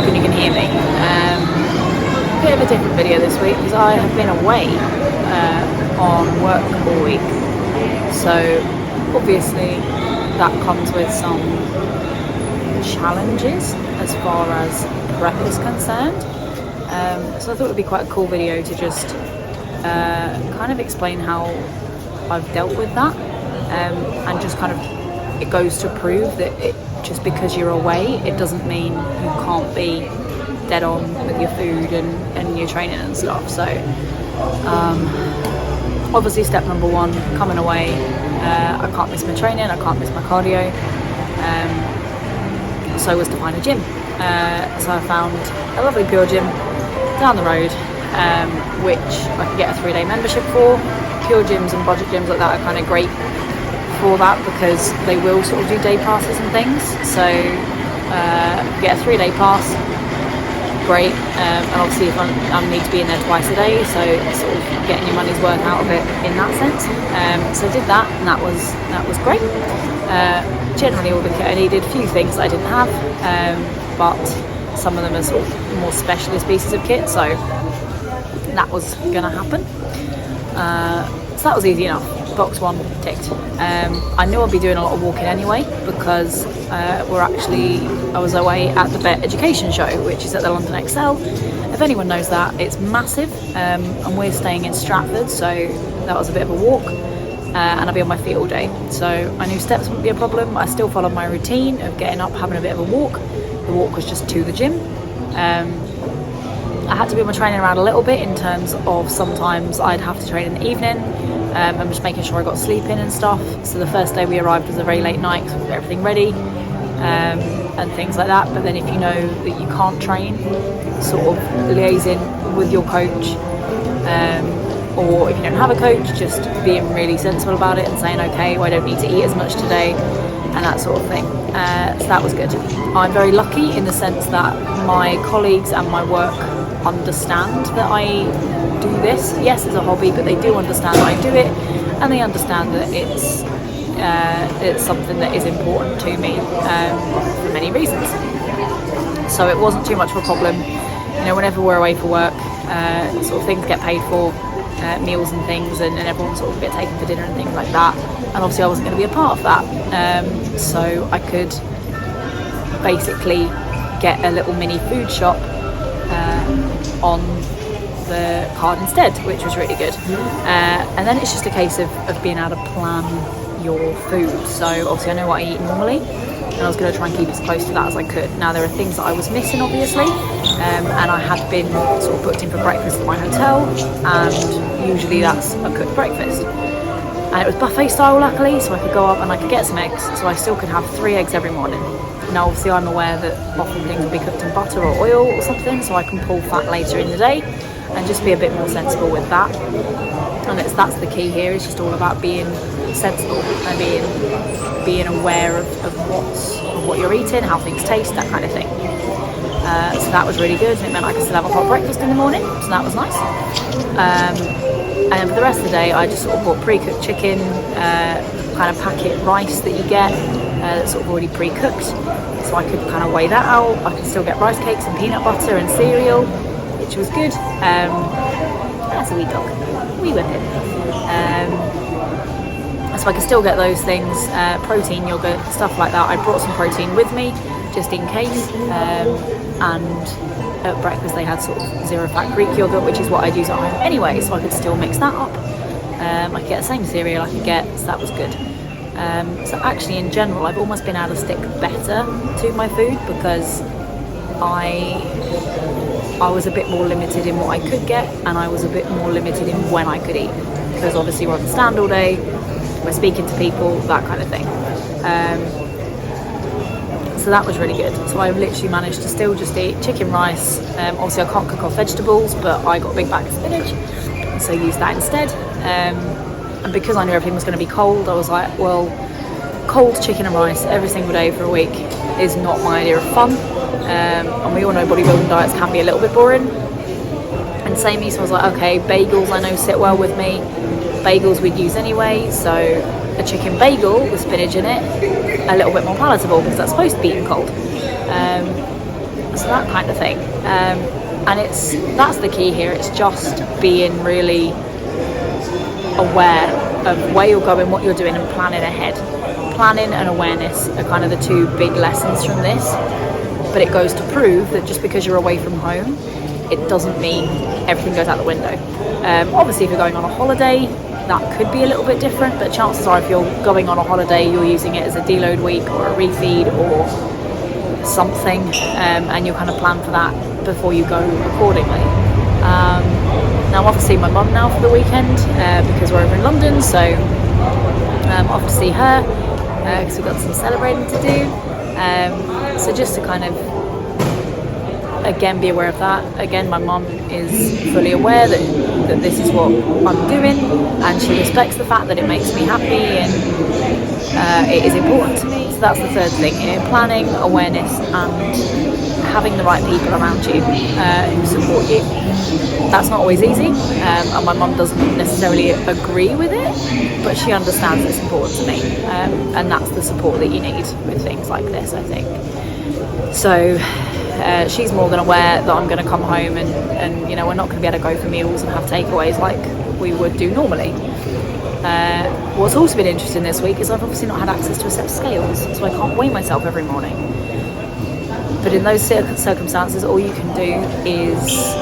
hoping you can hear me. Bit of a different video this week because I have been away on work all week. So obviously that comes with some challenges as far as prep is concerned. So I thought it would be quite a cool video to just kind of explain how I've dealt with that, and just kind of, it goes to prove that just because you're away, it doesn't mean you can't be dead on with your food and your training and stuff. So obviously step number one, coming away, I can't miss my training, I can't miss my cardio, so was to find a gym. So I found a lovely Pure Gym down the road, which I could get a 3-day membership for. Pure gyms and budget gyms like that are kind of great for that because they will sort of do day passes and things. So get a 3-day pass, great. And obviously if I need to be in there twice a day, so sort of getting your money's worth out of it in that sense. So I did that, and that was great. Generally all the kit I needed, few things that I didn't have, but some of them are sort of more specialist pieces of kit, so that was going to happen. So that was easy enough. Box one ticked. I knew I'd be doing a lot of walking anyway because I was away at the Vet Education Show, which is at the London Excel. If anyone knows that, it's massive, and we're staying in Stratford, so that was a bit of a walk, and I'll be on my feet all day. So I knew steps wouldn't be a problem. I still followed my routine of getting up, having a bit of a walk. The walk was just to the gym. I had to move my training around a little bit in terms of sometimes I'd have to train in the evening. I'm just making sure I got sleep in and stuff. So the first day we arrived was a very late night, so we got everything ready, and things like that. But then if you know that you can't train, sort of liaising with your coach, or if you don't have a coach, just being really sensible about it and saying, okay, well, I don't need to eat as much today, and that sort of thing. So that was good. I'm very lucky in the sense that my colleagues and my work understand that I do this. Yes, it's a hobby, but they do understand that I do it, and they understand that it's something that is important to me for many reasons. So it wasn't too much of a problem. You know, whenever we're away for work, sort of things get paid for, meals and things, and everyone sort of get taken for dinner and things like that. And obviously I wasn't going to be a part of that, so I could basically get a little mini food shop on the card instead, which was really good. And then it's just a case of being able to plan your food. So obviously I know what I eat normally, and I was going to try and keep as close to that as I could. Now there are things that I was missing obviously, and I had been sort of booked in for breakfast at my hotel, and usually that's a cooked breakfast. And it was buffet style luckily, so I could go up and I could get some eggs, so I still could have 3 eggs every morning. Now obviously I'm aware that often things will be cooked in butter or oil or something, so I can pull fat later in the day and just be a bit more sensible with that. And that's the key here, it's just all about being sensible and being aware of what you're eating, how things taste, that kind of thing. So that was really good, and it meant I could still have a hot breakfast in the morning, so that was nice. And then for the rest of the day I just sort of bought pre-cooked chicken, kind of packet rice that you get, that's sort of already pre-cooked, so I could kind of weigh that out. I could still get rice cakes and peanut butter and cereal, which was good. That's a wee dog, wee whippet. So I could still get those things, protein, yogurt, stuff like that. I brought some protein with me just in case, and at breakfast they had sort of zero fat Greek yogurt, which is what I'd use at home anyway, so I could still mix that up. I could get the same cereal I could get, so that was good. So actually in general I've almost been able to stick better to my food because I was a bit more limited in what I could get, and I was a bit more limited in when I could eat, because obviously we're on the stand all day, we're speaking to people, that kind of thing. So that was really good. So I've literally managed to still just eat chicken rice. Obviously I can't cook off vegetables, but I got a big bag of spinach, so used that instead. And because I knew everything was going to be cold, I was like, well, cold chicken and rice every single day for a week is not my idea of fun. And we all know bodybuilding diets can be a little bit boring. And samey, so I was like, okay, bagels I know sit well with me. Bagels we'd use anyway, so a chicken bagel with spinach in it, a little bit more palatable because that's supposed to be eaten cold. So that kind of thing. And that's the key here. It's just being really aware of where you're going, what you're doing, and planning ahead. Planning and awareness are kind of the two big lessons from this. But it goes to prove that just because you're away from home, it doesn't mean everything goes out the window. Obviously, if you're going on a holiday, that could be a little bit different, but chances are if you're going on a holiday, you're using it as a deload week or a refeed or something, and you'll kind of plan for that before you go accordingly. Now, obviously, my mum now for the weekend because we're over in London, so off to see her because we've got some celebrating to do. So just to kind of again be aware of that. Again, my mum is fully aware that this is what I'm doing, and she respects the fact that it makes me happy and it is important to me. So that's the third thing here: planning, awareness, and having the right people around you who support you. That's not always easy, and my mum doesn't necessarily agree with it, but she understands it's important to me, and that's the support that you need with things like this, I think. So she's more than aware that I'm going to come home and you know, we're not going to be able to go for meals and have takeaways like we would do normally. What's also been interesting this week is I've obviously not had access to a set of scales, so I can't weigh myself every morning. But in those circumstances, all you can do is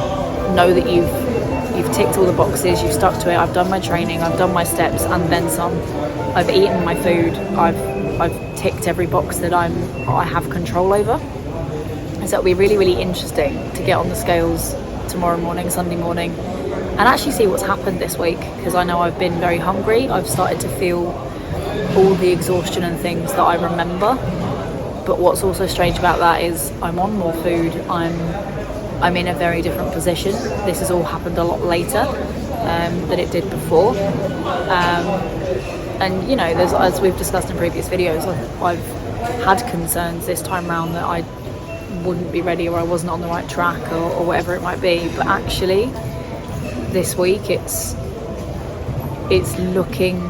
know that you've ticked all the boxes, you've stuck to it. I've done my training, I've done my steps, and then some. I've eaten my food. I've ticked every box that I have control over. So it'll be really, really interesting to get on the scales tomorrow morning, Sunday morning, and actually see what's happened this week, because I know I've been very hungry. I've started to feel all the exhaustion and things that I remember. But what's also strange about that is I'm on more food. I'm in a very different position. This has all happened a lot later than it did before. And you know, as we've discussed in previous videos, I've had concerns this time around that I wouldn't be ready or I wasn't on the right track or whatever it might be. But actually, this week it's looking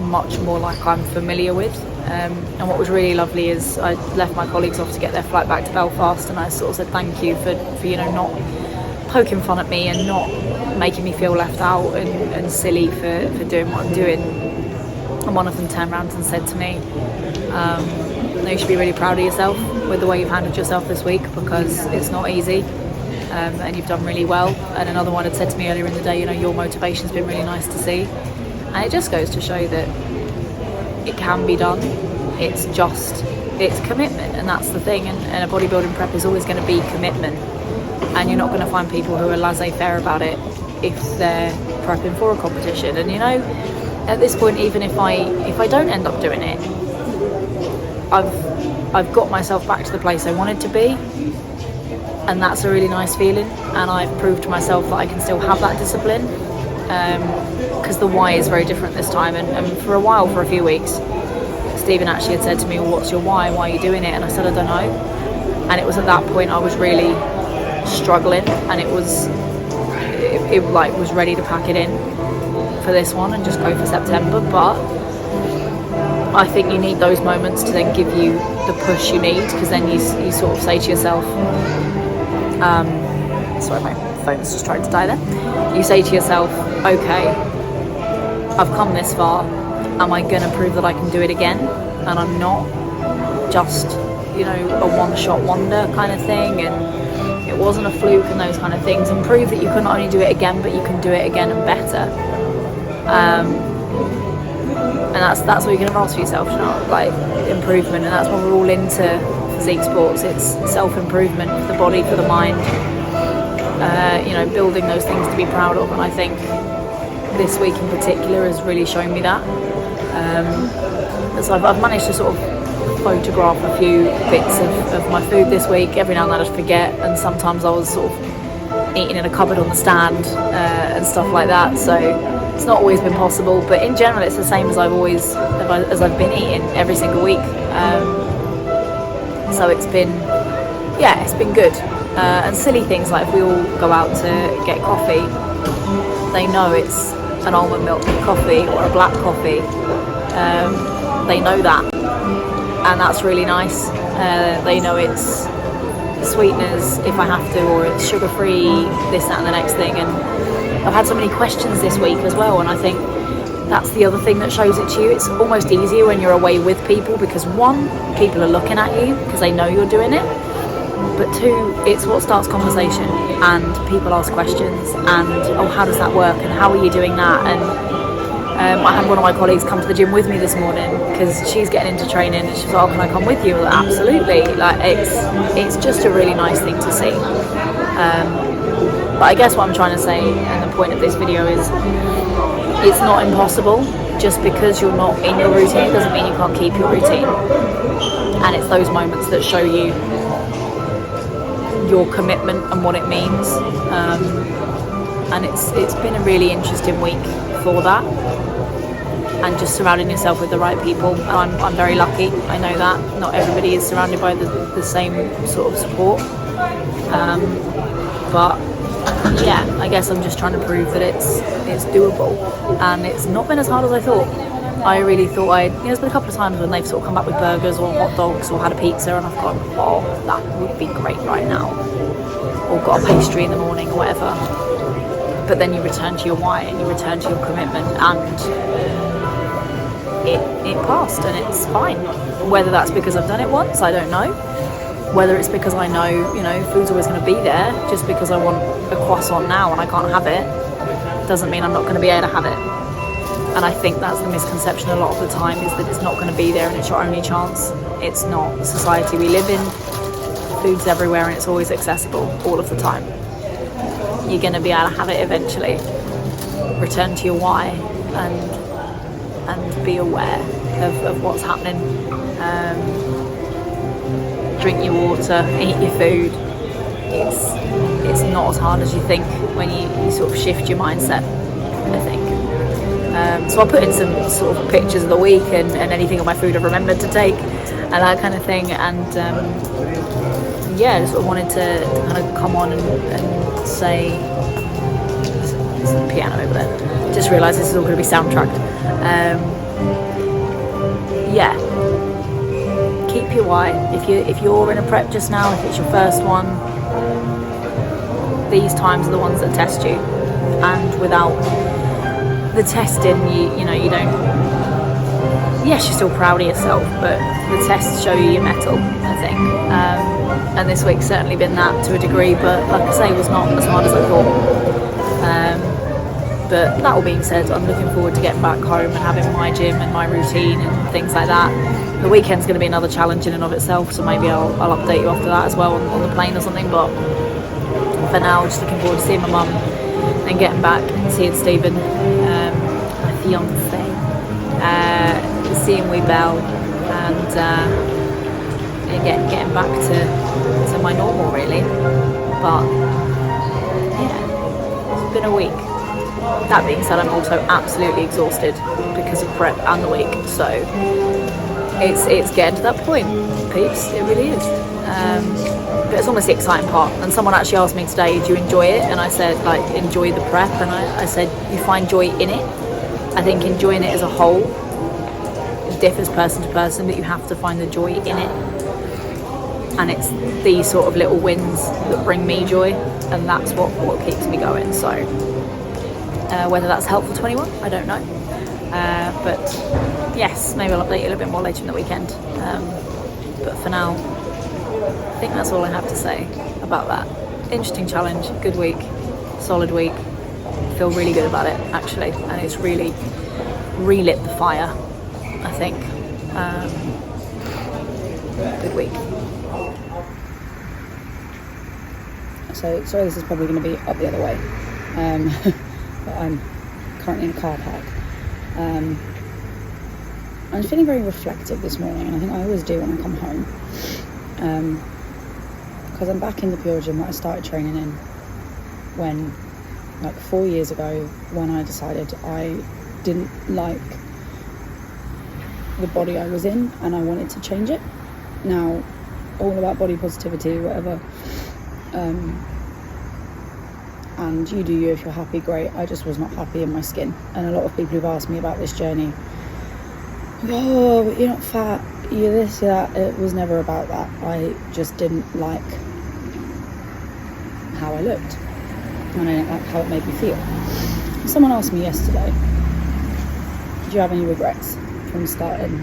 much more like I'm familiar with. And what was really lovely is I left my colleagues off to get their flight back to Belfast, and I sort of said thank you for you know, not poking fun at me and not making me feel left out and silly for doing what I'm doing. And one of them turned around and said to me, no, you should be really proud of yourself with the way you've handled yourself this week, because it's not easy, and you've done really well. And another one had said to me earlier in the day, you know, your motivation's been really nice to see. And it just goes to show that it can be done. It's commitment, and that's the thing. And a bodybuilding prep is always going to be commitment, and you're not going to find people who are laissez-faire about it if they're prepping for a competition. And you know, at this point, even if I don't end up doing it, I've got myself back to the place I wanted to be, and that's a really nice feeling. And I've proved to myself that I can still have that discipline, because the why is very different this time. And for a while, for a few weeks, Stephen actually had said to me, well, what's your why are you doing it? And I said, I don't know. And it was at that point I was really struggling, and it was ready to pack it in for this one and just go for September. But I think you need those moments to then give you the push you need, because then you sort of say to yourself, sorry, my phone's just trying to die there. You say to yourself, okay, I've come this far, am I going to prove that I can do it again? And I'm not just, you know, a one-shot wonder kind of thing, and it wasn't a fluke and those kind of things, and prove that you can not only do it again, but you can do it again and better. And that's what you can ask for yourself, you know, like improvement. And that's what we're all into physique sports. It's self-improvement for the body, for the mind, you know, building those things to be proud of. And I think this week in particular has really shown me that. So I've managed to sort of photograph a few bits of my food this week. Every now and then I'd forget, and sometimes I was sort of eating in a cupboard on the stand and stuff like that. So it's not always been possible, but in general it's the same as I've been eating every single week. So it's been good. And silly things like if we all go out to get coffee, they know it's an almond milk coffee or a black coffee. They know that, and that's really nice. They know it's sweeteners if I have to, or it's sugar free, this, that and the next thing. And I've had so many questions this week as well, and I think that's the other thing that shows it to you. It's almost easier when you're away with people, because one, people are looking at you because they know you're doing it, but two, it's what starts conversation, and people ask questions, and oh, how does that work, and how are you doing that? And I had one of my colleagues come to the gym with me this morning because she's getting into training, and she was like, oh, can I come with you? Like, absolutely. Like, it's just a really nice thing to see. But I guess what I'm trying to say, and the point of this video is, it's not impossible. Just because you're not in your routine doesn't mean you can't keep your routine. And it's those moments that show you your commitment and what it means. And it's been a really interesting week for that. And just surrounding yourself with the right people. I'm very lucky, I know that. Not everybody is surrounded by the same sort of support. But yeah, I guess I'm just trying to prove that it's doable, and it's not been as hard as I thought. I really thought there's been a couple of times when they've sort of come back with burgers or hot dogs or had a pizza, and I've gone, oh, that would be great right now, or got a pastry in the morning or whatever. But then you return to your why, and you return to your commitment, and it passed, and it's fine. Whether that's because I've done it once, I don't know. Whether it's because I know, food's always going to be there. Just because I want a croissant now and I can't have it, doesn't mean I'm not going to be able to have it. And I think that's the misconception a lot of the time, is that it's not going to be there and it's your only chance. It's not. The society we live in, food's everywhere and it's always accessible all of the time. You're going to be able to have it eventually. Return to your why and be aware of what's happening. Drink your water, eat your food. It's not as hard as you think when you sort of shift your mindset, I think. So I'll put in some sort of pictures of the week and anything on my food I've remembered to take and that kind of thing. And yeah, I just sort of wanted to kind of come on and say, there's a piano over there. Just realised this is all going to be soundtracked. Yeah. Keep your why. If you're in a prep just now, if it's your first one, these times are the ones that test you. And without the testing, you don't. Yes, you're still proud of yourself, but the tests show you your mettle, I think. And this week's certainly been that to a degree, but like I say, it was not as hard as I thought. But that all being said, I'm looking forward to getting back home and having my gym and my routine and things like that. The weekend's going to be another challenge in and of itself, so maybe I'll update you after that as well on the plane or something. But for now, just looking forward to seeing my mum and getting back and seeing Stephen, my fiance, seeing wee Belle, and getting back to my normal, really. But yeah, it's been a week. That being said, I'm also absolutely exhausted because of prep and the week, so it's getting to that point, peeps. It really is. But it's almost the exciting part. And someone actually asked me today, do you enjoy it? And I said, like, enjoy the prep. And I said, you find joy in it. I think enjoying it as a whole, it differs person to person, but you have to find the joy in it. And it's these sort of little wins that bring me joy, and that's what keeps me going. So whether that's helpful to anyone, I don't know. But yes, maybe I'll update you a little bit more later in the weekend. But for now, I think that's all I have to say about that. Interesting challenge, good week, solid week. Feel really good about it, actually, and it's really relit the fire, I think. Good week. So, sorry, this is probably going to be up the other way. But I'm currently in a car park. I'm feeling very reflective this morning, and I think I always do when I come home. Because I'm back in the pure gym that I started training in when, like 4 years ago, when I decided I didn't like the body I was in and I wanted to change it. Now, all about body positivity, whatever. And you do you, if you're happy, great. I just was not happy in my skin. And a lot of people who've asked me about this journey, oh, but you're not fat, you're this, you're that. It was never about that. I just didn't like how I looked, and I didn't like how it made me feel. Someone asked me yesterday, do you have any regrets from starting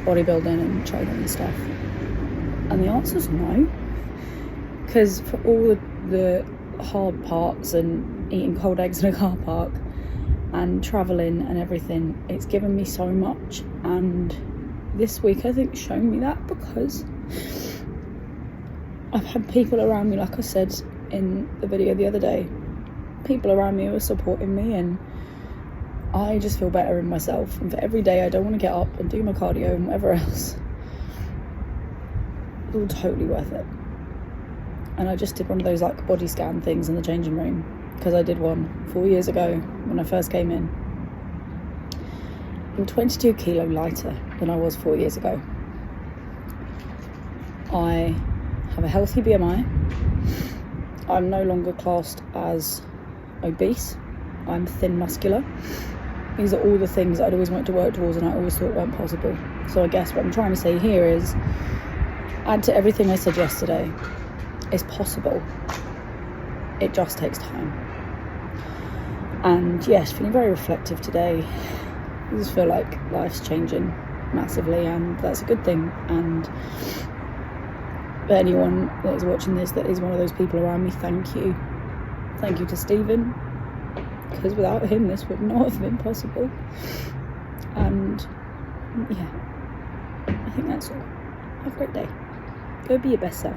bodybuilding and training and stuff? And the answer is no, because for all the hard parts and eating cold eggs in a car park and travelling and everything, it's given me so much. And this week I think shown me that, because I've had people around me, like I said in the video the other day, people around me who are supporting me, and I just feel better in myself. And for every day I don't want to get up and do my cardio and whatever else, it's all totally worth it. And I just did one of those like body scan things in the changing room, because I did one 4 years ago when I first came in. I'm 22 kilo lighter than I was 4 years ago. I have a healthy BMI. I'm no longer classed as obese. I'm thin muscular. These are all the things I'd always wanted to work towards and I always thought weren't possible. So I guess what I'm trying to say here is, add to everything I said yesterday, it's possible. It just takes time. And yes, feeling very reflective today. I just feel like life's changing massively, and that's a good thing. And for anyone that is watching this that is one of those people around me, thank you. Thank you to Stephen, because without him this would not have been possible. And yeah, I think that's all. Have a great day. Go be your best self.